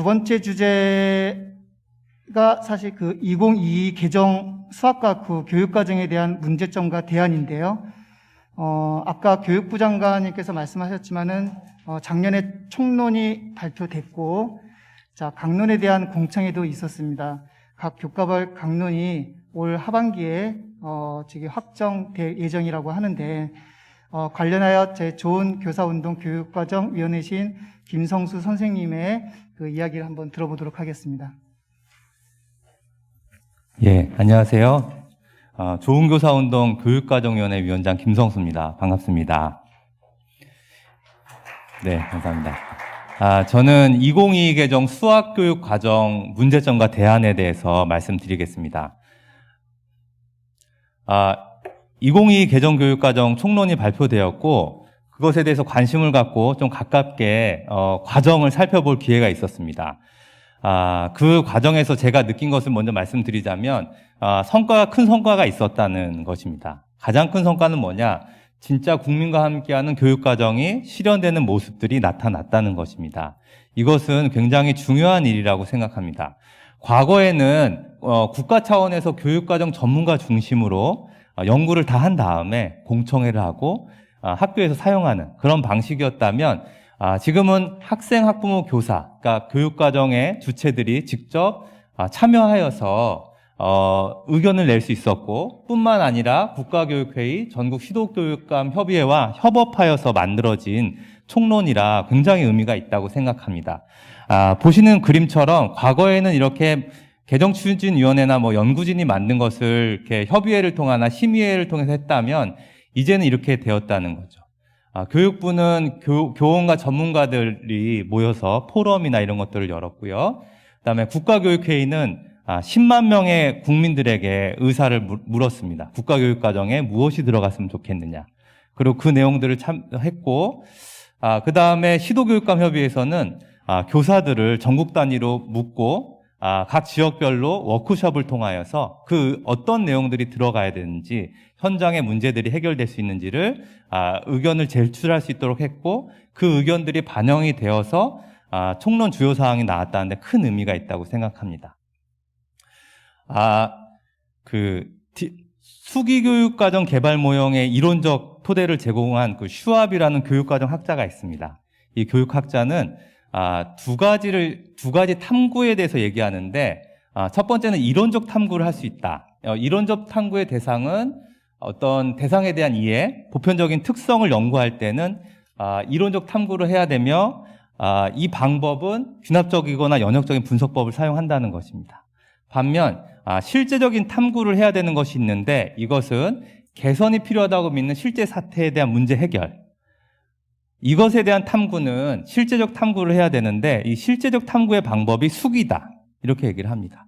두 번째 주제가 사실 그 2022 개정 수학과학부 교육과정에 대한 문제점과 대안인데요. 아까 교육부 장관님께서 말씀하셨지만은 작년에 총론이 발표됐고, 자, 강론에 대한 공청회도 있었습니다. 각 교과별 강론이 올 하반기에 확정될 예정이라고 하는데, 관련하여 제 좋은 교사운동 교육과정위원회신 김성수 선생님의 그 이야기를 한번 들어보도록 하겠습니다. 예, 안녕하세요. 좋은 교사운동 교육과정위원회 위원장 김성수입니다. 반갑습니다. 네, 감사합니다. 저는 2022 개정 수학교육과정 문제점과 대안에 대해서 말씀드리겠습니다. 2022 개정 교육과정 총론이 발표되었고, 그것에 대해서 관심을 갖고 좀 가깝게 과정을 살펴볼 기회가 있었습니다. 그 과정에서 제가 느낀 것을 먼저 말씀드리자면, 큰 성과가 있었다는 것입니다. 가장 큰 성과는 뭐냐? 진짜 국민과 함께하는 교육과정이 실현되는 모습들이 나타났다는 것입니다. 이것은 굉장히 중요한 일이라고 생각합니다. 과거에는 국가 차원에서 교육과정 전문가 중심으로 연구를 다 한 다음에 공청회를 하고 학교에서 사용하는 그런 방식이었다면, 지금은 학생, 학부모, 교사, 그러니까 교육과정의 주체들이 직접 참여하여서 의견을 낼 수 있었고, 뿐만 아니라 국가교육회의, 전국시도교육감협의회와 협업하여서 만들어진 총론이라 굉장히 의미가 있다고 생각합니다. 보시는 그림처럼 과거에는 이렇게 개정추진위원회나 연구진이 만든 것을 이렇게 협의회를 통하나 심의회를 통해서 했다면, 이제는 이렇게 되었다는 거죠. 교육부는 교원과 전문가들이 모여서 포럼이나 이런 것들을 열었고요. 그다음에 국가교육회의는 10만 명의 국민들에게 의사를 물었습니다. 국가교육과정에 무엇이 들어갔으면 좋겠느냐. 그리고 그 내용들을 했고, 그 다음에 시도교육감협의회에서는 교사들을 전국 단위로 묻고, 각 지역별로 워크숍을 통하여서 그 어떤 내용들이 들어가야 되는지, 현장의 문제들이 해결될 수 있는지를 의견을 제출할 수 있도록 했고, 그 의견들이 반영이 되어서 총론 주요 사항이 나왔다는데 큰 의미가 있다고 생각합니다. 수기교육과정 개발 모형의 이론적 토대를 제공한 그 슈왑이라는 교육과정 학자가 있습니다. 이 교육학자는 두 가지 탐구에 대해서 얘기하는데, 첫 번째는 이론적 탐구를 할 수 있다. 이론적 탐구의 대상은 어떤 대상에 대한 이해, 보편적인 특성을 연구할 때는 이론적 탐구를 해야 되며, 이 방법은 귀납적이거나 연역적인 분석법을 사용한다는 것입니다. 반면 실제적인 탐구를 해야 되는 것이 있는데, 이것은 개선이 필요하다고 믿는 실제 사태에 대한 문제 해결, 이것에 대한 탐구는 실제적 탐구를 해야 되는데, 이 실제적 탐구의 방법이 수기다, 이렇게 얘기를 합니다.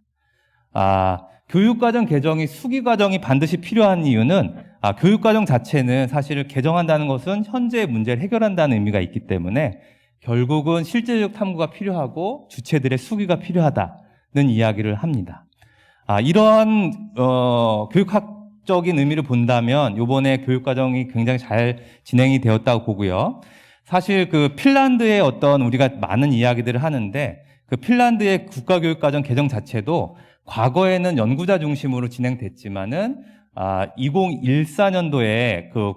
교육과정 개정이 수기과정이 반드시 필요한 이유는, 교육과정 자체는 사실 개정한다는 것은 현재의 문제를 해결한다는 의미가 있기 때문에 결국은 실제적 탐구가 필요하고 주체들의 수기가 필요하다는 이야기를 합니다. 이러한 교육학적인 의미를 본다면 이번에 교육과정이 굉장히 잘 진행이 되었다고 보고요. 사실 그 핀란드의 우리가 많은 이야기들을 하는데, 그 핀란드의 국가교육과정 개정 자체도 과거에는 연구자 중심으로 진행됐지만은 2014년도에 그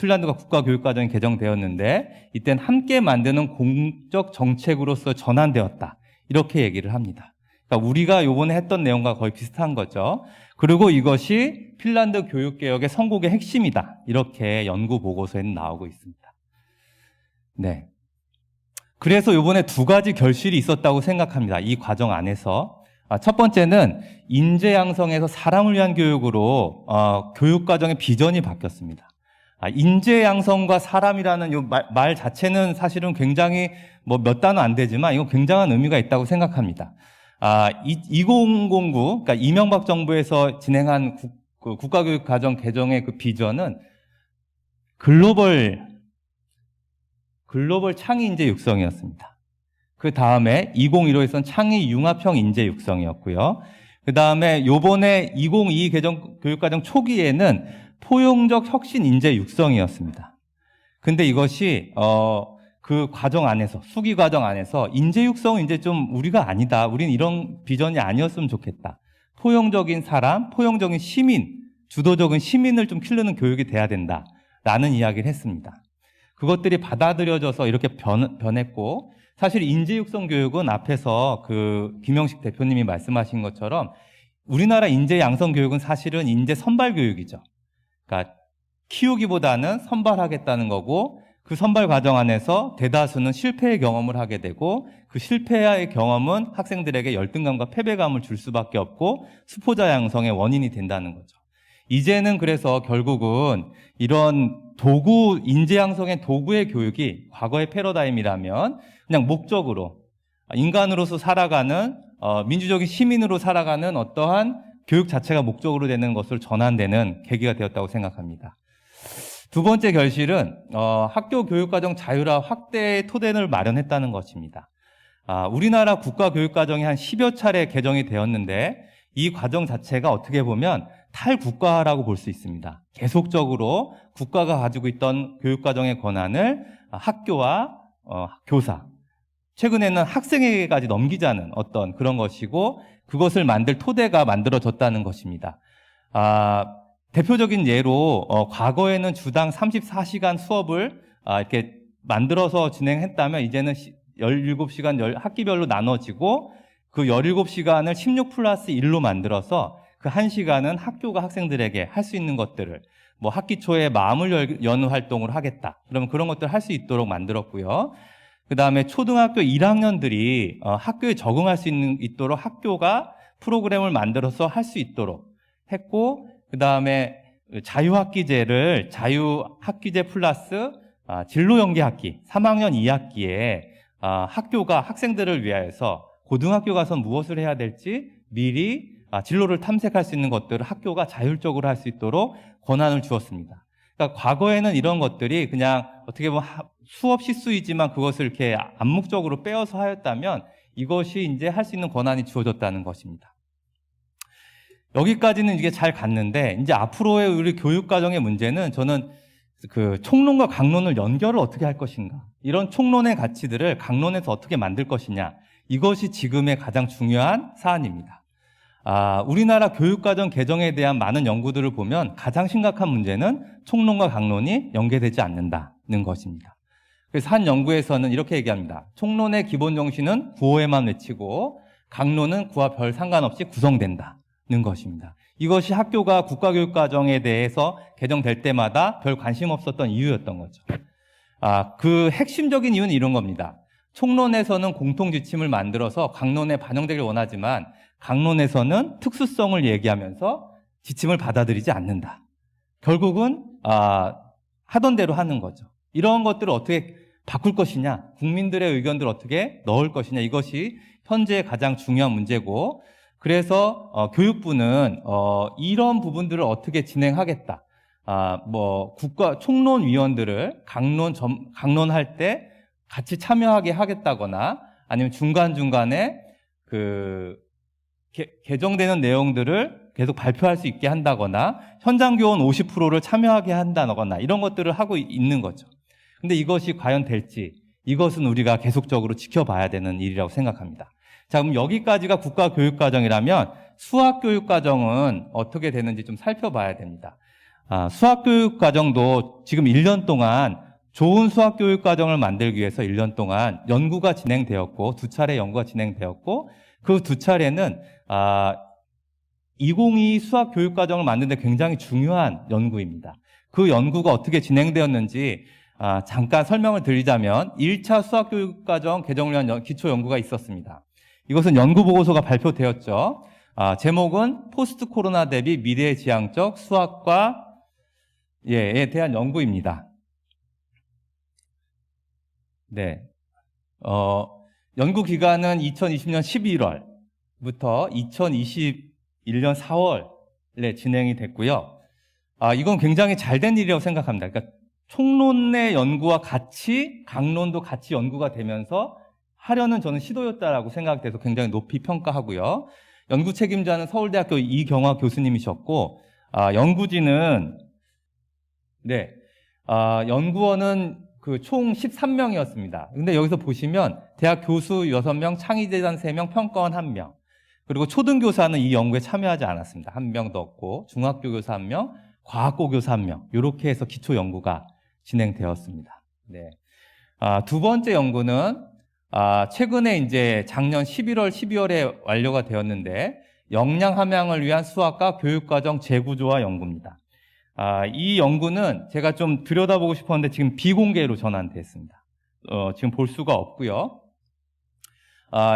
핀란드가 국가교육과정이 개정되었는데, 이때는 함께 만드는 공적 정책으로서 전환되었다, 이렇게 얘기를 합니다. 그러니까 우리가 요번에 했던 내용과 거의 비슷한 거죠. 그리고 이것이 핀란드 교육개혁의 성공의 핵심이다, 이렇게 연구 보고서에는 나오고 있습니다. 네. 그래서 요번에 두 가지 결실이 있었다고 생각합니다. 이 과정 안에서. 첫 번째는 인재 양성에서 사람을 위한 교육으로 교육과정의 비전이 바뀌었습니다. 인재 양성과 사람이라는 요 말 자체는 사실은 굉장히 몇 단어 안 되지만 이거 굉장한 의미가 있다고 생각합니다. 2009, 그러니까 이명박 정부에서 진행한 국가교육과정 개정의 그 비전은 글로벌 창의 인재 육성이었습니다. 그 다음에 2015에서는 창의 융합형 인재 육성이었고요. 그 다음에 요번에 2022 개정 교육과정 초기에는 포용적 혁신 인재 육성이었습니다. 근데 이것이 그 과정 안에서, 수기 과정 안에서 인재 육성은 이제 좀 우리가 아니다. 우린 이런 비전이 아니었으면 좋겠다. 포용적인 사람, 포용적인 시민, 주도적인 시민을 좀 키우는 교육이 돼야 된다. 라는 이야기를 했습니다. 그것들이 받아들여져서 이렇게 변했고, 사실 인재 육성 교육은 앞에서 그 김영식 대표님이 말씀하신 것처럼 우리나라 인재 양성 교육은 사실은 인재 선발 교육이죠. 그러니까 키우기보다는 선발하겠다는 거고, 그 선발 과정 안에서 대다수는 실패의 경험을 하게 되고, 그 실패의 경험은 학생들에게 열등감과 패배감을 줄 수밖에 없고 수포자 양성의 원인이 된다는 거죠. 이제는 그래서 결국은 이런 도구, 인재 양성의 도구의 교육이 과거의 패러다임이라면 그냥 목적으로 인간으로서 살아가는 민주적인 시민으로 살아가는 어떠한 교육 자체가 목적으로 되는 것을 전환되는 계기가 되었다고 생각합니다. 두 번째 결실은 학교 교육과정 자율화 확대의 토대를 마련했다는 것입니다. 우리나라 국가교육과정이 한 10여 차례 개정이 되었는데 이 과정 자체가 어떻게 보면 탈국가라고 볼 수 있습니다. 계속적으로 국가가 가지고 있던 교육과정의 권한을 학교와 교사, 최근에는 학생에게까지 넘기자는 어떤 그런 것이고 그것을 만들 토대가 만들어졌다는 것입니다. 대표적인 예로 과거에는 주당 34시간 수업을 이렇게 만들어서 진행했다면 이제는 17시간 학기별로 나눠지고 그 17시간을 16 플러스 1로 만들어서 그 1시간은 학교가 학생들에게 할 수 있는 것들을 뭐 학기 초에 마음을 여는 활동을 하겠다. 그러면 그런 것들을 할 수 있도록 만들었고요. 그 다음에 초등학교 1학년들이 학교에 적응할 수 있도록 학교가 프로그램을 만들어서 할 수 있도록 했고, 그 다음에 자유학기제를 자유학기제 플러스 진로연계학기 3학년 2학기에 학교가 학생들을 위하여서 고등학교 가서 무엇을 해야 될지 미리 진로를 탐색할 수 있는 것들을 학교가 자율적으로 할 수 있도록 권한을 주었습니다. 그러니까 과거에는 이런 것들이 그냥 어떻게 보면 수업 실수이지만 그것을 이렇게 암묵적으로 빼어서 하였다면 이것이 이제 할 수 있는 권한이 주어졌다는 것입니다. 여기까지는 이게 잘 갔는데 이제 앞으로의 우리 교육과정의 문제는 저는 그 총론과 강론을 연결을 어떻게 할 것인가, 이런 총론의 가치들을 강론에서 어떻게 만들 것이냐, 이것이 지금의 가장 중요한 사안입니다. 우리나라 교육과정 개정에 대한 많은 연구들을 보면 가장 심각한 문제는 총론과 강론이 연계되지 않는다는 것입니다. 그래서 한 연구에서는 이렇게 얘기합니다. 총론의 기본 정신은 구호에만 외치고 강론은 그와 별 상관없이 구성된다는 것입니다. 이것이 학교가 국가교육과정에 대해서 개정될 때마다 별 관심 없었던 이유였던 거죠. 그 핵심적인 이유는 이런 겁니다. 총론에서는 공통지침을 만들어서 강론에 반영되길 원하지만 강론에서는 특수성을 얘기하면서 지침을 받아들이지 않는다. 결국은 하던 대로 하는 거죠. 이런 것들을 어떻게 바꿀 것이냐, 국민들의 의견들을 어떻게 넣을 것이냐, 이것이 현재 가장 중요한 문제고, 그래서 교육부는 이런 부분들을 어떻게 진행하겠다. 국가 총론위원들을 강론할 때 같이 참여하게 하겠다거나, 아니면 중간중간에 개정되는 내용들을 계속 발표할 수 있게 한다거나, 현장 교원 50%를 참여하게 한다거나, 이런 것들을 하고 있는 거죠. 근데 이것이 과연 될지, 이것은 우리가 계속적으로 지켜봐야 되는 일이라고 생각합니다. 자, 그럼 여기까지가 국가교육과정이라면 수학교육과정은 어떻게 되는지 좀 살펴봐야 됩니다. 수학교육과정도 지금 1년 동안 좋은 수학교육과정을 만들기 위해서 1년 동안 연구가 진행되었고, 2차례 연구가 진행되었고, 그 2차례는 2022 수학교육과정을 만드는 데 굉장히 중요한 연구입니다. 그 연구가 어떻게 진행되었는지 잠깐 설명을 드리자면 1차 수학교육과정 개정을 위한 기초연구가 있었습니다. 이것은 연구보고서가 발표되었죠. 제목은 포스트 코로나 대비 미래지향적 수학과에 대한 연구입니다. 네. 연구 기간은 2020년 11월부터 2021년 4월에 진행이 됐고요. 이건 굉장히 잘된 일이라고 생각합니다. 그러니까 총론의 연구와 같이 강론도 같이 연구가 되면서 하려는 저는 시도였다라고 생각돼서 굉장히 높이 평가하고요. 연구 책임자는 서울대학교 이경화 교수님이셨고, 연구진은 연구원은 그 총 13명이었습니다. 근데 여기서 보시면 대학 교수 6명, 창의재단 3명, 평가원 1명. 그리고 초등교사는 이 연구에 참여하지 않았습니다. 1명도 없고, 중학교 교사 1명, 과학고 교사 1명. 이렇게 해서 기초 연구가 진행되었습니다. 네. 두 번째 연구는 최근에 이제 작년 11월, 12월에 완료가 되었는데 역량 함양을 위한 수학과 교육과정 재구조화 연구입니다. 이 연구는 제가 좀 들여다보고 싶었는데 지금 비공개로 전환됐습니다. 지금 볼 수가 없고요.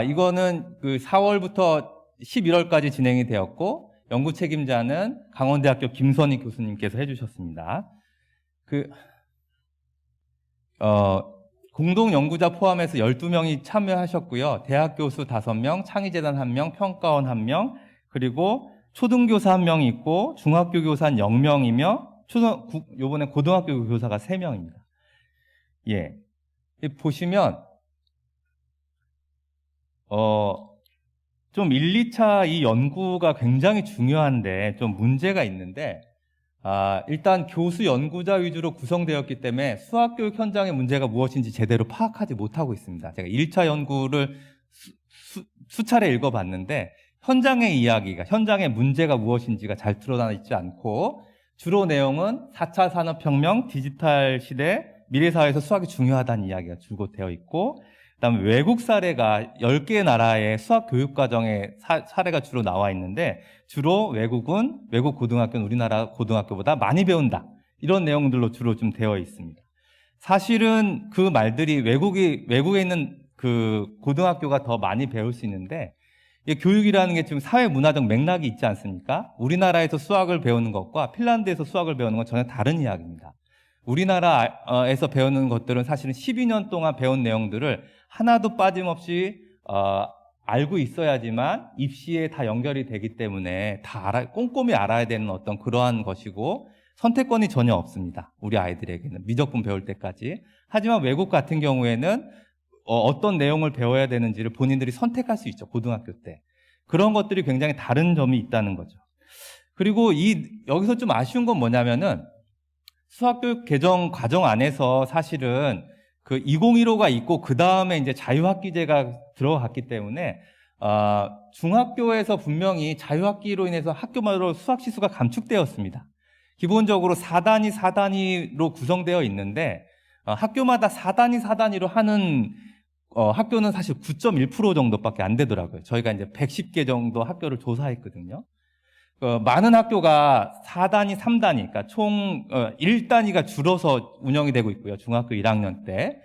이거는 그 4월부터 11월까지 진행이 되었고 연구 책임자는 강원대학교 김선희 교수님께서 해주셨습니다. 공동 연구자 포함해서 12명이 참여하셨고요. 대학 교수 5명, 창의재단 1명, 평가원 1명, 그리고 초등교사 1명이 있고 중학교 교사는 0명이며 요번에 고등학교 교사가 3명입니다. 예. 보시면 좀 1, 2차 이 연구가 굉장히 중요한데 좀 문제가 있는데 일단 교수 연구자 위주로 구성되었기 때문에 수학교육 현장의 문제가 무엇인지 제대로 파악하지 못하고 있습니다. 제가 1차 연구를 수차례 읽어봤는데 현장의 이야기가, 현장의 문제가 무엇인지가 잘 드러나 있지 않고 주로 내용은 4차 산업혁명, 디지털 시대, 미래사회에서 수학이 중요하다는 이야기가 주로 되어 있고 그다음에 외국 사례가 10개의 나라의 수학 교육 과정의 사례가 주로 나와 있는데 주로 외국 고등학교는 우리나라 고등학교보다 많이 배운다. 이런 내용들로 주로 좀 되어 있습니다. 사실은 그 말들이 외국에 있는 그 고등학교가 더 많이 배울 수 있는데 교육이라는 게 지금 사회 문화적 맥락이 있지 않습니까? 우리나라에서 수학을 배우는 것과 핀란드에서 수학을 배우는 건 전혀 다른 이야기입니다. 우리나라에서 배우는 것들은 사실은 12년 동안 배운 내용들을 하나도 빠짐없이 알고 있어야지만 입시에 다 연결이 되기 때문에 꼼꼼히 알아야 되는 어떤 그러한 것이고 선택권이 전혀 없습니다. 우리 아이들에게는 미적분 배울 때까지. 하지만 외국 같은 경우에는 어떤 내용을 배워야 되는지를 본인들이 선택할 수 있죠. 고등학교 때. 그런 것들이 굉장히 다른 점이 있다는 거죠. 그리고 여기서 좀 아쉬운 건 뭐냐면은 수학교육 개정 과정 안에서 사실은 그 2015가 있고 그 다음에 이제 자유학기제가 들어갔기 때문에 중학교에서 분명히 자유학기로 인해서 학교마다 수학 시수가 감축되었습니다. 기본적으로 4단위로 구성되어 있는데 학교마다 4단위로 하는 학교는 사실 9.1% 정도밖에 안 되더라고요. 저희가 이제 110개 정도 학교를 조사했거든요. 많은 학교가 4단위, 3단위, 그러니까 총 1단위가 줄어서 운영이 되고 있고요. 중학교 1학년 때.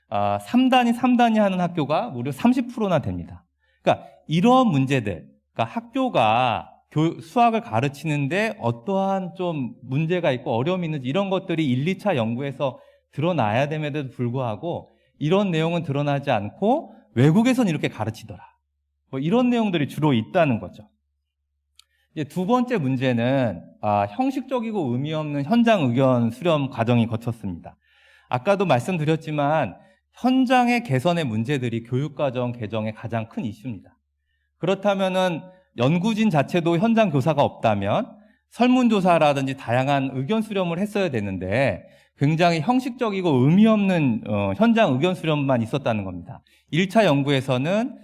3단위 하는 학교가 무려 30%나 됩니다. 그러니까 이런 문제들, 그러니까 학교가 수학을 가르치는데 어떠한 좀 문제가 있고 어려움이 있는지 이런 것들이 1, 2차 연구에서 드러나야 됨에도 불구하고 이런 내용은 드러나지 않고 외국에선 이렇게 가르치더라. 뭐 이런 내용들이 주로 있다는 거죠. 이제 두 번째 문제는 형식적이고 의미 없는 현장 의견 수렴 과정이 거쳤습니다. 아까도 말씀드렸지만 현장의 개선의 문제들이 교육과정 개정의 가장 큰 이슈입니다. 그렇다면은 연구진 자체도 현장 교사가 없다면 설문조사라든지 다양한 의견 수렴을 했어야 되는데 굉장히 형식적이고 의미 없는 현장 의견 수렴만 있었다는 겁니다. 1차 연구에서는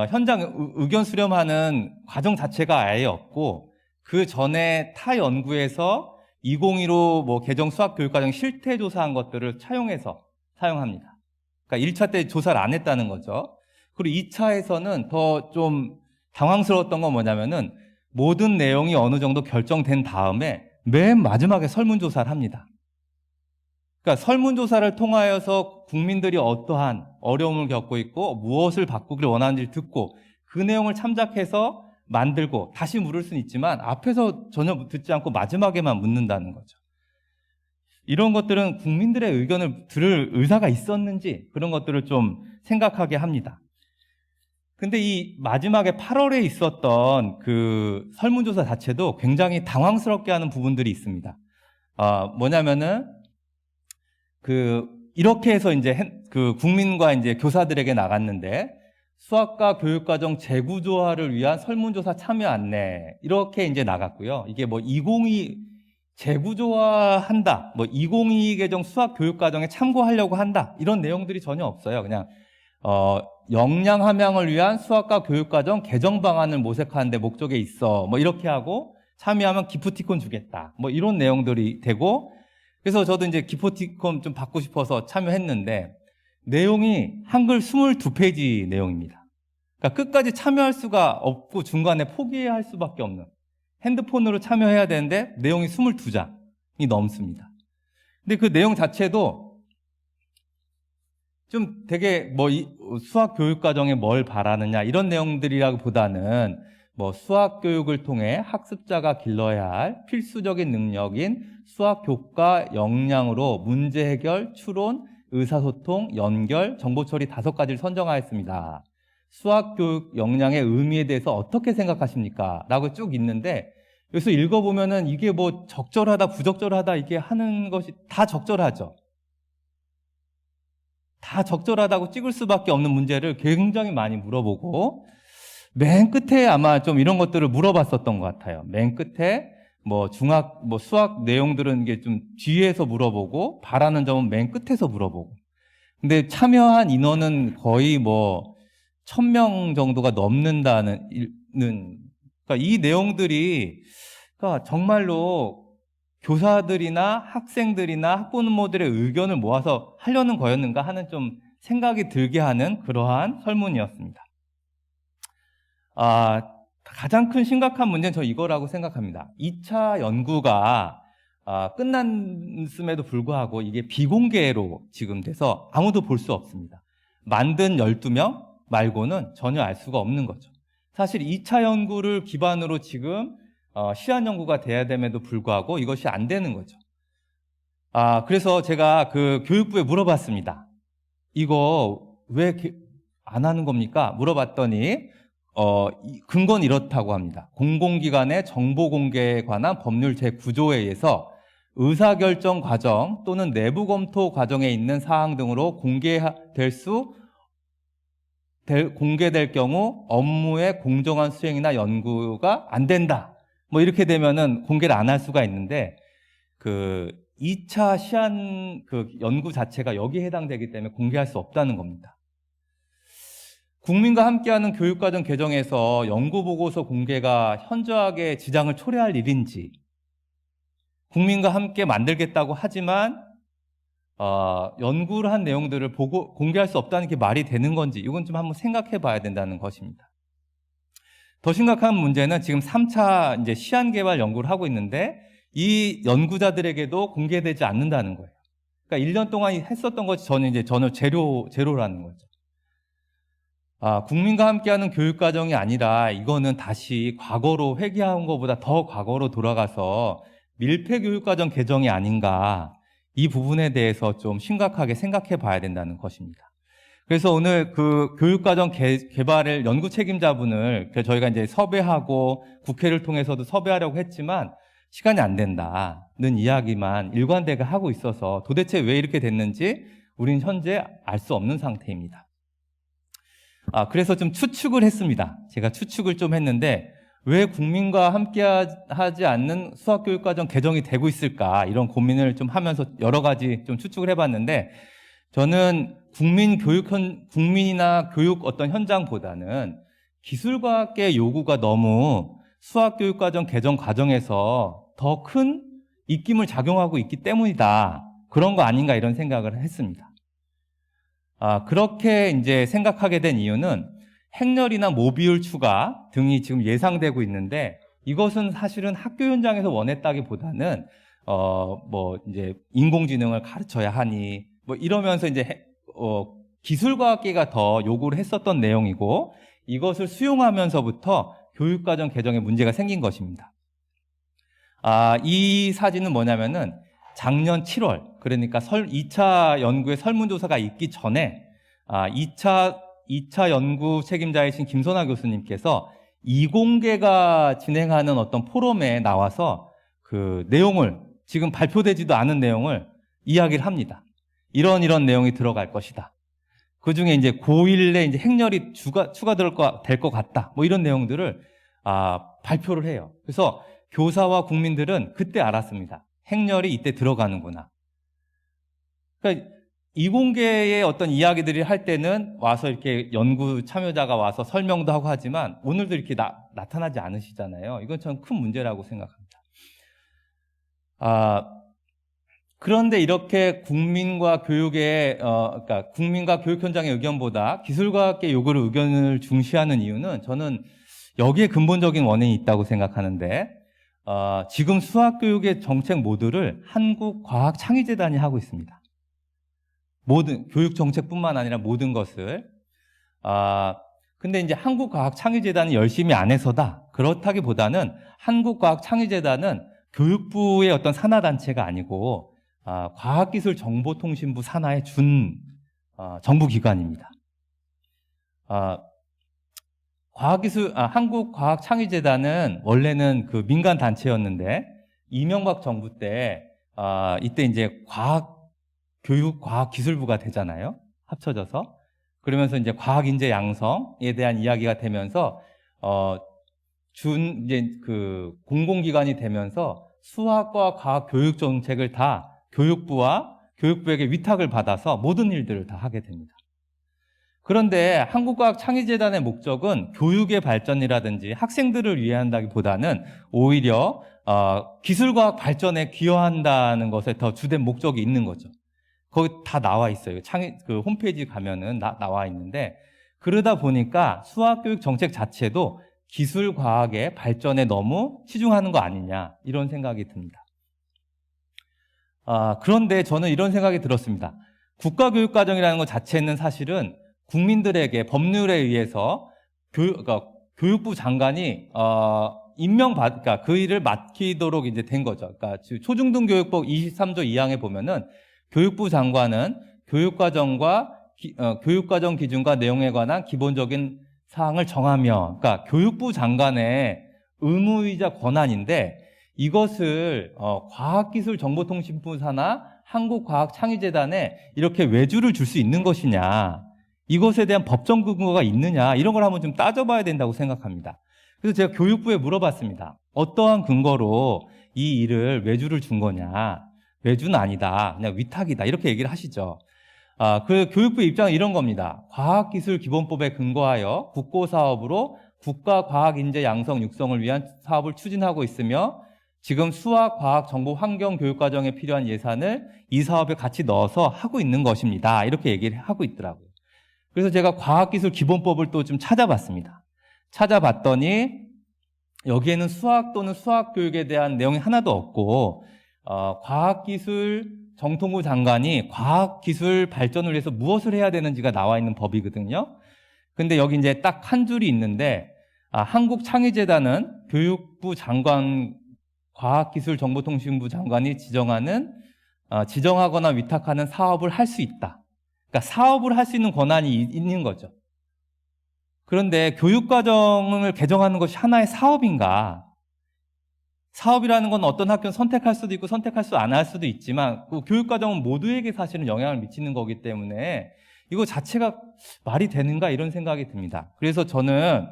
현장 의견 수렴하는 과정 자체가 아예 없고 그 전에 타 연구에서 2015 뭐 개정 수학 교육과정 실태 조사한 것들을 사용합니다. 그러니까 1차 때 조사를 안 했다는 거죠. 그리고 2차에서는 더 좀 당황스러웠던 건 뭐냐면은 모든 내용이 어느 정도 결정된 다음에 맨 마지막에 설문조사를 합니다. 그러니까 설문조사를 통하여서 국민들이 어떠한 어려움을 겪고 있고 무엇을 바꾸기를 원하는지를 듣고 그 내용을 참작해서 만들고 다시 물을 수는 있지만 앞에서 전혀 듣지 않고 마지막에만 묻는다는 거죠. 이런 것들은 국민들의 의견을 들을 의사가 있었는지 그런 것들을 좀 생각하게 합니다. 근데 이 마지막에 8월에 있었던 그 설문조사 자체도 굉장히 당황스럽게 하는 부분들이 있습니다. 뭐냐면은 이렇게 해서 이제 국민과 이제 교사들에게 나갔는데 수학과 교육과정 재구조화를 위한 설문조사 참여 안내 이렇게 이제 나갔고요. 이게 뭐 재구조화한다, 뭐 2022 개정 수학 교육 과정에 참고하려고 한다, 이런 내용들이 전혀 없어요. 그냥 역량 함양을 위한 수학과 교육 과정 개정 방안을 모색하는 데 목적에 있어, 뭐 이렇게 하고 참여하면 기프티콘 주겠다, 뭐 이런 내용들이 되고, 그래서 저도 이제 기프티콘 좀 받고 싶어서 참여했는데 내용이 한글 22페이지 내용입니다. 그러니까 끝까지 참여할 수가 없고 중간에 포기해야 할 수밖에 없는, 핸드폰으로 참여해야 되는데 내용이 22장이 넘습니다. 근데 그 내용 자체도 좀 되게 뭐 수학 교육 과정에 뭘 바라느냐 이런 내용들이라기보다는 뭐 수학 교육을 통해 학습자가 길러야 할 필수적인 능력인 수학 교과 역량으로 문제 해결, 추론, 의사소통, 연결, 정보 처리 5가지를 선정하였습니다. 수학 교육 역량의 의미에 대해서 어떻게 생각하십니까? 라고 쭉 있는데, 여기서 읽어보면은 이게 뭐 적절하다, 부적절하다, 이게 하는 것이 다 적절하죠. 다 적절하다고 찍을 수밖에 없는 문제를 굉장히 많이 물어보고, 맨 끝에 아마 좀 이런 것들을 물어봤었던 것 같아요. 맨 끝에 뭐 수학 내용들은 이게 좀 뒤에서 물어보고, 바라는 점은 맨 끝에서 물어보고. 근데 참여한 인원은 거의 뭐 1000명 정도가 넘는다는, 그러니까 이 내용들이, 그러니까 정말로 교사들이나 학생들이나 학부모들의 의견을 모아서 하려는 거였는가 하는 좀 생각이 들게 하는 그러한 설문이었습니다. 가장 큰 심각한 문제는 저 이거라고 생각합니다. 2차 연구가 끝났음에도 불구하고 이게 비공개로 지금 돼서 아무도 볼 수 없습니다. 만든 12명 말고는 전혀 알 수가 없는 거죠. 사실 2차 연구를 기반으로 지금 시한 연구가 돼야 됨에도 불구하고 이것이 안 되는 거죠. 그래서 제가 그 교육부에 물어봤습니다. 이거 왜 안 하는 겁니까? 물어봤더니 근거는 이렇다고 합니다. 공공기관의 정보 공개에 관한 법률 제9조에 의해서 의사결정 과정 또는 내부 검토 과정에 있는 사항 등으로 공개될 경우 업무의 공정한 수행이나 연구가 안 된다. 뭐 이렇게 되면은 공개를 안 할 수가 있는데, 그 2차 시한 그 연구 자체가 여기에 해당되기 때문에 공개할 수 없다는 겁니다. 국민과 함께하는 교육과정 개정에서 연구보고서 공개가 현저하게 지장을 초래할 일인지, 국민과 함께 만들겠다고 하지만 연구를 한 내용들을 공개할 수 없다는 게 말이 되는 건지, 이건 좀 한번 생각해 봐야 된다는 것입니다. 더 심각한 문제는 지금 3차 이제 시한 개발 연구를 하고 있는데 이 연구자들에게도 공개되지 않는다는 거예요. 그러니까 1년 동안 했었던 것이 저는 전혀 제로라는 거죠. 국민과 함께하는 교육과정이 아니라 이거는 다시 과거로 회귀한 것보다 더 과거로 돌아가서 밀폐교육과정 개정이 아닌가, 이 부분에 대해서 좀 심각하게 생각해 봐야 된다는 것입니다. 그래서 오늘 그 교육과정 개발을 연구 책임자분을 저희가 이제 섭외하고 국회를 통해서도 섭외하려고 했지만 시간이 안 된다는 이야기만 일관되게 하고 있어서 도대체 왜 이렇게 됐는지 우리는 현재 알 수 없는 상태입니다. 그래서 좀 추측을 했습니다. 제가 추측을 좀 했는데 왜 국민과 함께 하지 않는 수학교육과정 개정이 되고 있을까, 이런 고민을 좀 하면서 여러 가지 좀 추측을 해봤는데, 저는 국민이나 교육 어떤 현장보다는 기술과학계 요구가 너무 수학교육과정 개정 과정에서 더 큰 입김을 작용하고 있기 때문이다. 그런 거 아닌가, 이런 생각을 했습니다. 그렇게 이제 생각하게 된 이유는 행렬이나 모듈 추가 등이 지금 예상되고 있는데, 이것은 사실은 학교 현장에서 원했다기보다는 뭐 이제 인공지능을 가르쳐야 하니 뭐 이러면서 이제 기술과학계가 더 요구를 했었던 내용이고, 이것을 수용하면서부터 교육과정 개정에 문제가 생긴 것입니다. 이 사진은 뭐냐면은 작년 7월, 그러니까 2차 연구의 설문조사가 있기 전에 2차 연구 책임자이신 김선아 교수님께서 이공계가 진행하는 어떤 포럼에 나와서 그 내용을, 지금 발표되지도 않은 내용을 이야기를 합니다. 이런 내용이 들어갈 것이다. 그 중에 이제 고1에 이제 행렬이 추가될 것 같다. 뭐 이런 내용들을 발표를 해요. 그래서 교사와 국민들은 그때 알았습니다. 행렬이 이때 들어가는구나. 그러니까 이공계의 어떤 이야기들이 할 때는 와서 이렇게 연구 참여자가 와서 설명도 하고 하지만 오늘도 이렇게 나타나지 않으시잖아요. 이건 참 큰 문제라고 생각합니다. 그런데 이렇게 국민과 교육의 그러니까 국민과 교육 현장의 의견보다 기술과학계 요구를 의견을 중시하는 이유는 저는 여기에 근본적인 원인이 있다고 생각하는데 지금 수학교육의 정책 모두를 한국과학창의재단이 하고 있습니다. 모든 교육 정책뿐만 아니라 모든 것을 근데 이제 한국과학창의재단이 열심히 안 해서다. 그렇다기보다는 한국과학창의재단은 교육부의 어떤 산하단체가 아니고 과학기술정보통신부 산하의 준 정부기관입니다. 한국과학창의재단은 원래는 그 민간 단체였는데 이명박 정부 때 이때 이제 과학기술부가 되잖아요. 합쳐져서. 그러면서 이제 과학인재 양성에 대한 이야기가 되면서 이제 그 공공기관이 되면서 수학과 과학 교육 정책을 다 교육부에게 위탁을 받아서 모든 일들을 다 하게 됩니다. 그런데 한국과학창의재단의 목적은 교육의 발전이라든지 학생들을 위한다기보다는 오히려 기술과학 발전에 기여한다는 것에 더 주된 목적이 있는 거죠. 거기 다 나와 있어요. 그 홈페이지 가면은 나와 있는데 그러다 보니까 수학교육 정책 자체도 기술과학의 발전에 너무 치중하는 거 아니냐 이런 생각이 듭니다. 그런데 저는 이런 생각이 들었습니다. 국가교육과정이라는 것 자체는 사실은 국민들에게 법률에 의해서 그러니까 교육부 장관이 그러니까 그 일을 맡기도록 이제 된 거죠. 그러니까 초중등교육법 23조 2항에 보면은 교육부 장관은 교육과정 기준과 내용에 관한 기본적인 사항을 정하며, 그러니까 교육부 장관의 의무이자 권한인데 이것을 과학기술정보통신부 산하 한국과학창의재단에 이렇게 외주를 줄 수 있는 것이냐, 이것에 대한 법정 근거가 있느냐, 이런 걸 한번 좀 따져봐야 된다고 생각합니다. 그래서 제가 교육부에 물어봤습니다. 어떠한 근거로 이 일을 외주를 준 거냐. 외주는 아니다. 그냥 위탁이다. 이렇게 얘기를 하시죠. 그 교육부 입장은 이런 겁니다. 과학기술기본법에 근거하여 국고사업으로 국가과학인재 양성 육성을 위한 사업을 추진하고 있으며 지금 수학, 과학, 정보, 환경 교육과정에 필요한 예산을 이 사업에 같이 넣어서 하고 있는 것입니다. 이렇게 얘기를 하고 있더라고요. 그래서 제가 과학기술기본법을 또 좀 찾아봤습니다. 찾아봤더니 여기에는 수학 또는 수학교육에 대한 내용이 하나도 없고 과학기술 정통부 장관이 과학기술 발전을 위해서 무엇을 해야 되는지가 나와 있는 법이거든요. 근데 여기 이제 딱 한 줄이 있는데 한국창의재단은 교육부 장관, 과학기술정보통신부 장관이 지정하거나 위탁하는 사업을 할 수 있다. 그러니까 사업을 할 수 있는 권한이 있는 거죠. 그런데 교육과정을 개정하는 것이 하나의 사업인가? 사업이라는 건 어떤 학교는 선택할 수도 있고 선택할 수 안 할 수도 있지만 그 교육과정은 모두에게 사실은 영향을 미치는 거기 때문에 이거 자체가 말이 되는가 이런 생각이 듭니다. 그래서 저는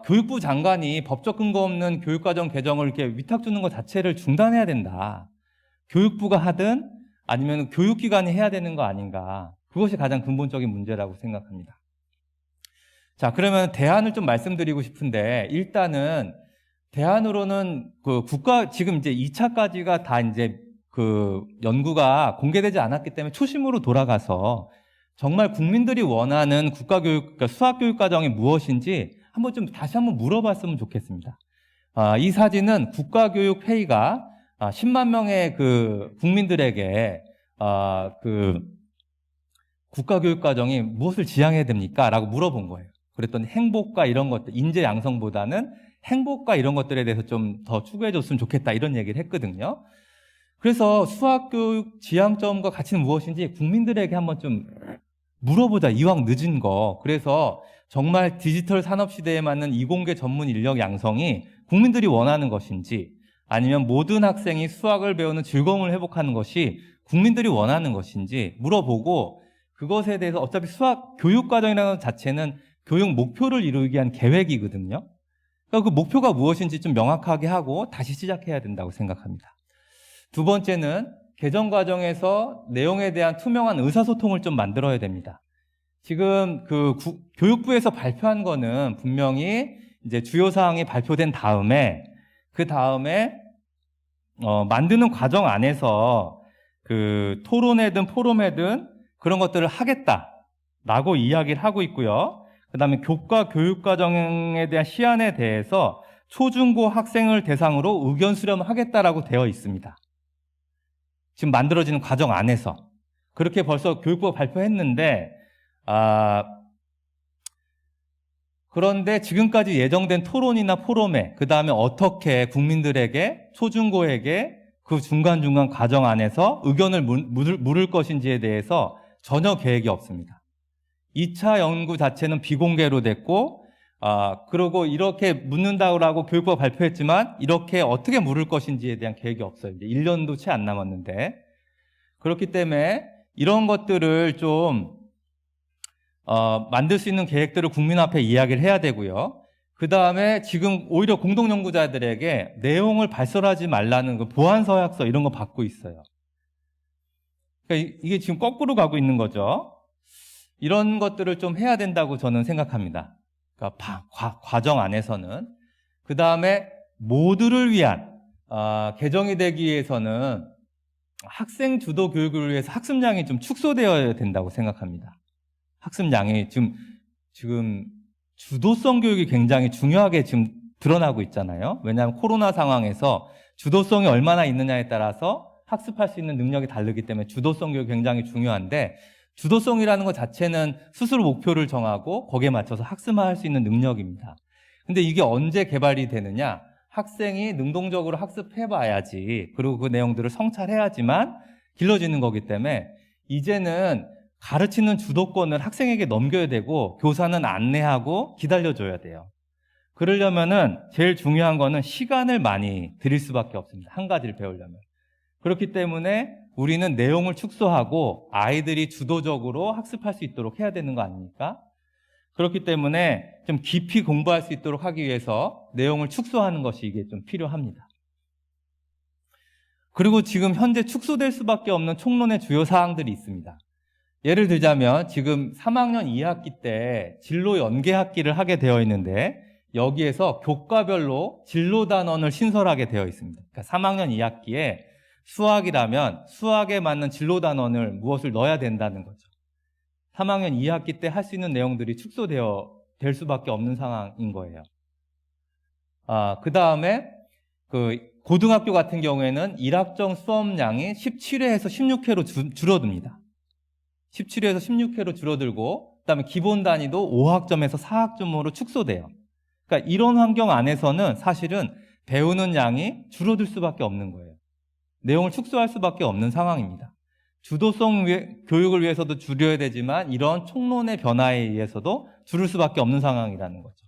교육부 장관이 법적 근거 없는 교육과정 개정을 이렇게 위탁 주는 것 자체를 중단해야 된다. 교육부가 하든 아니면 교육기관이 해야 되는 거 아닌가. 그것이 가장 근본적인 문제라고 생각합니다. 자, 그러면 대안을 좀 말씀드리고 싶은데 일단은 대안으로는 지금 이제 2차까지가 다 이제 그 연구가 공개되지 않았기 때문에 초심으로 돌아가서 정말 국민들이 원하는 그러니까 수학교육과정이 무엇인지 한번 좀 다시 한번 물어봤으면 좋겠습니다. 이 사진은 국가교육회의가 10만 명의 그 국민들에게 그 국가교육과정이 무엇을 지향해야 됩니까? 라고 물어본 거예요. 그랬더니 행복과 이런 것들, 인재 양성보다는 행복과 이런 것들에 대해서 좀 더 추구해줬으면 좋겠다 이런 얘기를 했거든요. 그래서 수학교육 지향점과 가치는 무엇인지 국민들에게 한번 좀 물어보자. 이왕 늦은 거. 그래서 정말 디지털 산업시대에 맞는 이공계 전문 인력 양성이 국민들이 원하는 것인지 아니면 모든 학생이 수학을 배우는 즐거움을 회복하는 것이 국민들이 원하는 것인지 물어보고 그것에 대해서 어차피 수학 교육과정이라는 것 자체는 교육 목표를 이루기 위한 계획이거든요. 그러니까 그 목표가 무엇인지 좀 명확하게 하고 다시 시작해야 된다고 생각합니다. 두 번째는 개정 과정에서 내용에 대한 투명한 의사소통을 좀 만들어야 됩니다. 지금 교육부에서 발표한 거는 분명히 이제 주요 사항이 발표된 다음에 그 다음에 만드는 과정 안에서 그 토론회든 포럼회든 그런 것들을 하겠다라고 이야기를 하고 있고요. 그 다음에 교과 교육 과정에 대한 시안에 대해서 초중고 학생을 대상으로 의견 수렴을 하겠다라고 되어 있습니다. 지금 만들어지는 과정 안에서. 그렇게 벌써 교육부가 발표했는데, 그런데 지금까지 예정된 토론이나 포럼회, 그 다음에 어떻게 국민들에게, 초중고에게 그 중간중간 과정 안에서 의견을 물을 것인지에 대해서 전혀 계획이 없습니다. 2차 연구 자체는 비공개로 됐고, 그리고 이렇게 묻는다고 교육부가 발표했지만, 이렇게 어떻게 물을 것인지에 대한 계획이 없어요. 이제 1년도 채 안 남았는데. 그렇기 때문에 이런 것들을 좀, 만들 수 있는 계획들을 국민 앞에 이야기를 해야 되고요. 그 다음에 지금 오히려 공동연구자들에게 내용을 발설하지 말라는 그 보안 서약서 이런 거 받고 있어요. 그러니까 이게 지금 거꾸로 가고 있는 거죠. 이런 것들을 좀 해야 된다고 저는 생각합니다. 그러니까 과정 안에서는. 그 다음에 모두를 위한 개정이 되기 위해서는 학생 주도 교육을 위해서 학습량이 좀 축소되어야 된다고 생각합니다. 학습량이 지금 주도성 교육이 굉장히 중요하게 지금 드러나고 있잖아요. 왜냐하면 코로나 상황에서 주도성이 얼마나 있느냐에 따라서 학습할 수 있는 능력이 다르기 때문에 주도성 교육이 굉장히 중요한데, 주도성이라는 것 자체는 스스로 목표를 정하고 거기에 맞춰서 학습할 수 있는 능력입니다. 근데 이게 언제 개발이 되느냐? 학생이 능동적으로 학습해봐야지, 그리고 그 내용들을 성찰해야지만 길러지는 거기 때문에 이제는 가르치는 주도권을 학생에게 넘겨야 되고 교사는 안내하고 기다려줘야 돼요. 그러려면은 제일 중요한 거는 시간을 많이 들일 수밖에 없습니다. 한 가지를 배우려면. 그렇기 때문에 우리는 내용을 축소하고 아이들이 주도적으로 학습할 수 있도록 해야 되는 거 아닙니까? 그렇기 때문에 좀 깊이 공부할 수 있도록 하기 위해서 내용을 축소하는 것이 이게 좀 필요합니다. 그리고 지금 현재 축소될 수밖에 없는 총론의 주요 사항들이 있습니다. 예를 들자면 지금 3학년 2학기 때 진로 연계학기를 하게 되어 있는데 여기에서 교과별로 진로 단원을 신설하게 되어 있습니다. 그러니까 3학년 2학기에 수학이라면 수학에 맞는 진로 단원을 무엇을 넣어야 된다는 거죠. 3학년 2학기 때 할 수 있는 내용들이 축소되어 될 수밖에 없는 상황인 거예요. 그 다음에 고등학교 같은 경우에는 1학점 수업량이 17회에서 16회로 줄어듭니다. 17회에서 16회로 줄어들고, 그 다음에 기본 단위도 5학점에서 4학점으로 축소돼요. 그러니까 이런 환경 안에서는 사실은 배우는 양이 줄어들 수밖에 없는 거예요. 내용을 축소할 수밖에 없는 상황입니다. 주도성 교육을 위해서도 줄여야 되지만 이런 총론의 변화에 의해서도 줄일 수밖에 없는 상황이라는 거죠.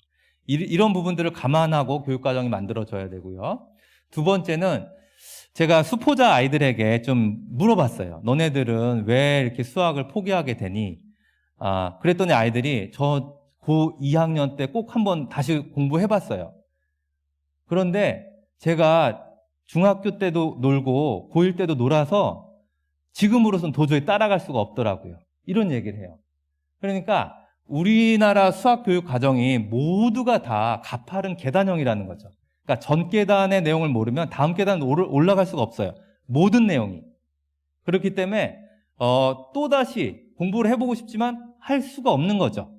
이런 부분들을 감안하고 교육과정이 만들어져야 되고요. 두 번째는 제가 수포자 아이들에게 좀 물어봤어요. 너네들은 왜 이렇게 수학을 포기하게 되니? 그랬더니 아이들이 저 고 2학년 때 꼭 한번 다시 공부해봤어요. 그런데 제가 중학교 때도 놀고 고1 때도 놀아서 지금으로선 도저히 따라갈 수가 없더라고요. 이런 얘기를 해요. 그러니까 우리나라 수학 교육 과정이 모두가 다 가파른 계단형이라는 거죠. 그러니까 전 계단의 내용을 모르면 다음 계단 올라갈 수가 없어요. 모든 내용이. 그렇기 때문에 또다시 공부를 해보고 싶지만 할 수가 없는 거죠.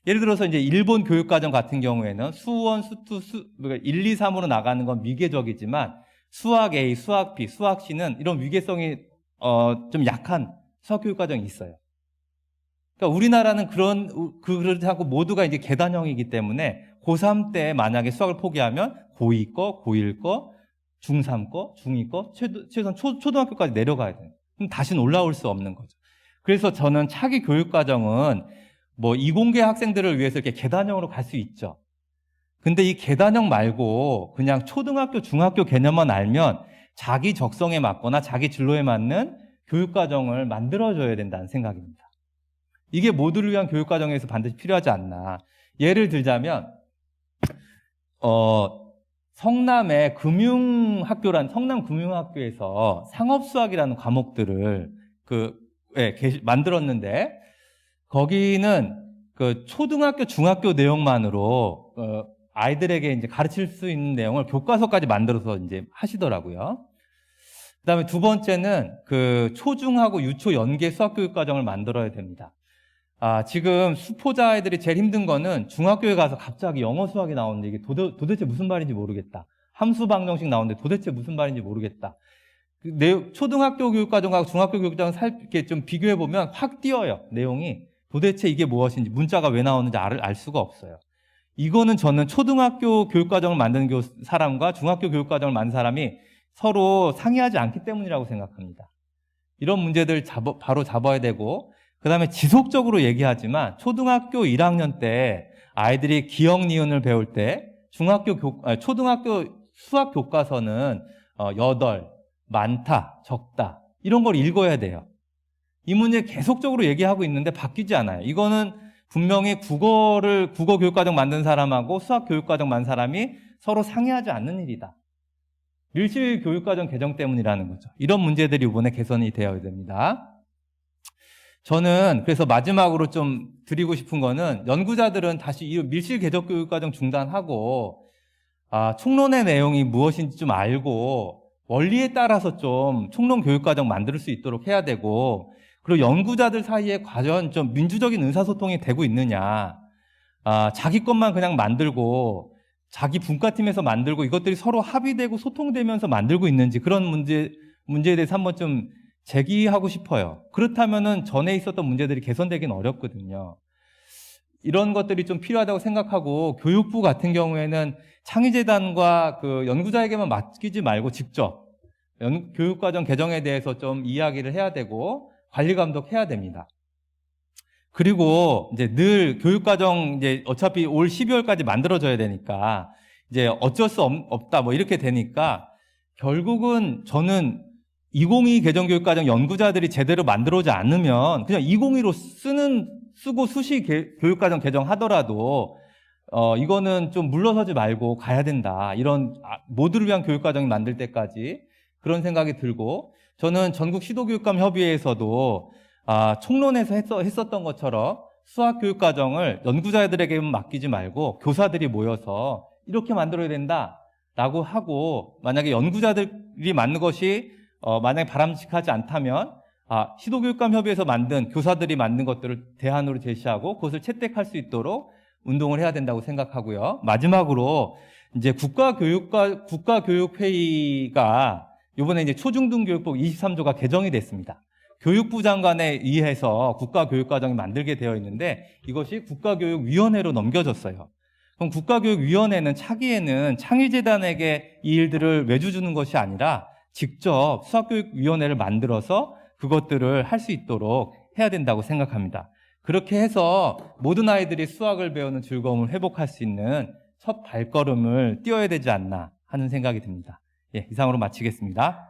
예를 들어서 이제 일본 교육과정 같은 경우에는 수원, 수투, 1, 2, 3으로 나가는 건 위계적이지만 수학 A, 수학 B, 수학 C는 이런 위계성이 좀 약한 수학 교육과정이 있어요. 그러니까 우리나라는 그렇다고 모두가 이제 계단형이기 때문에 고3 때 만약에 수학을 포기하면 고2 거, 고1 거, 중3 거, 중2 거, 최소한 초등학교까지 내려가야 돼요. 그럼 다시는 올라올 수 없는 거죠. 그래서 저는 차기 교육과정은 뭐 이공계 학생들을 위해서 이렇게 계단형으로 갈 수 있죠. 근데 이 계단형 말고 그냥 초등학교, 중학교 개념만 알면 자기 적성에 맞거나 자기 진로에 맞는 교육과정을 만들어줘야 된다는 생각입니다. 이게 모두를 위한 교육과정에서 반드시 필요하지 않나. 예를 들자면 성남의 금융학교란 성남금융학교에서 상업수학이라는 과목들을 만들었는데 거기는 그 초등학교, 중학교 내용만으로 아이들에게 이제 가르칠 수 있는 내용을 교과서까지 만들어서 이제 하시더라고요. 그다음에 두 번째는 그 초중하고 유초 연계 수학교육 과정을 만들어야 됩니다. 지금 수포자 아이들이 제일 힘든 거는 중학교에 가서 갑자기 영어 수학이 나오는데 이게 도대체 무슨 말인지 모르겠다. 함수 방정식 나오는데 도대체 무슨 말인지 모르겠다. 초등학교 교육과정하고 중학교 교육과정을 이렇게 좀 비교해 보면 확 띄어요. 내용이 도대체 이게 무엇인지 문자가 왜 나오는지 알 수가 없어요. 이거는 저는 초등학교 교육과정을 만드는 사람과 중학교 교육과정을 만든 사람이 서로 상의하지 않기 때문이라고 생각합니다. 이런 문제들 바로 잡아야 되고 그 다음에 지속적으로 얘기하지만 초등학교 1학년 때 아이들이 기억, 니은을 배울 때 초등학교 수학 교과서는 8, 많다, 적다 이런 걸 읽어야 돼요. 이 문제 계속적으로 얘기하고 있는데 바뀌지 않아요. 이거는 분명히 국어 교육과정 만든 사람하고 수학 교육과정 만든 사람이 서로 상의하지 않는 일이다. 밀실 교육과정 개정 때문이라는 거죠. 이런 문제들이 이번에 개선이 되어야 됩니다. 저는 그래서 마지막으로 좀 드리고 싶은 거는 연구자들은 다시 이 밀실 개정 교육과정 중단하고 총론의 내용이 무엇인지 좀 알고 원리에 따라서 좀 총론 교육과정 만들 수 있도록 해야 되고 그리고 연구자들 사이에 과연 좀 민주적인 의사소통이 되고 있느냐 자기 것만 그냥 만들고 자기 분과팀에서 만들고 이것들이 서로 합의되고 소통되면서 만들고 있는지 그런 문제에 대해서 한번 좀 제기하고 싶어요. 그렇다면은 전에 있었던 문제들이 개선되기는 어렵거든요. 이런 것들이 좀 필요하다고 생각하고 교육부 같은 경우에는 창의재단과 그 연구자에게만 맡기지 말고 직접 교육과정 개정에 대해서 좀 이야기를 해야 되고 관리 감독해야 됩니다. 그리고 이제 늘 교육과정 이제 어차피 올 12월까지 만들어져야 되니까 이제 어쩔 수 없다 뭐 이렇게 되니까 결국은 저는 2022 개정교육과정 연구자들이 제대로 만들어오지 않으면 그냥 2022로 쓰고 수시 교육과정 개정하더라도 이거는 좀 물러서지 말고 가야 된다. 이런 모두를 위한 교육과정이 만들 때까지 그런 생각이 들고 저는 전국 시도교육감협의회에서도 총론에서 했었던 것처럼 수학교육과정을 연구자들에게만 맡기지 말고 교사들이 모여서 이렇게 만들어야 된다라고 하고 만약에 연구자들이 만든 것이 만약에 바람직하지 않다면 시도교육감협의회에서 만든 교사들이 만든 것들을 대안으로 제시하고 그것을 채택할 수 있도록 운동을 해야 된다고 생각하고요. 마지막으로 이제 국가교육회의가 이번에 이제 초중등교육법 23조가 개정이 됐습니다. 교육부 장관에 의해서 국가교육과정이 만들게 되어 있는데 이것이 국가교육위원회로 넘겨졌어요. 그럼 국가교육위원회는 차기에는 창의재단에게 이 일들을 외주 주는 것이 아니라 직접 수학교육위원회를 만들어서 그것들을 할 수 있도록 해야 된다고 생각합니다. 그렇게 해서 모든 아이들이 수학을 배우는 즐거움을 회복할 수 있는 첫 발걸음을 띄워야 되지 않나 하는 생각이 듭니다. 예, 이상으로 마치겠습니다.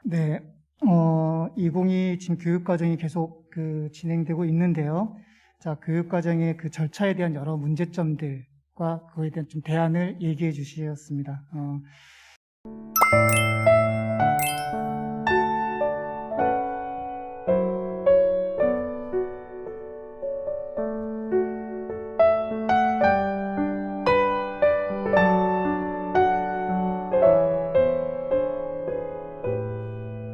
네, 2022 지금 교육과정이 계속 진행되고 있는데요. 자, 교육과정의 그 절차에 대한 여러 문제점들과 그거에 대한 좀 대안을 얘기해 주셨습니다.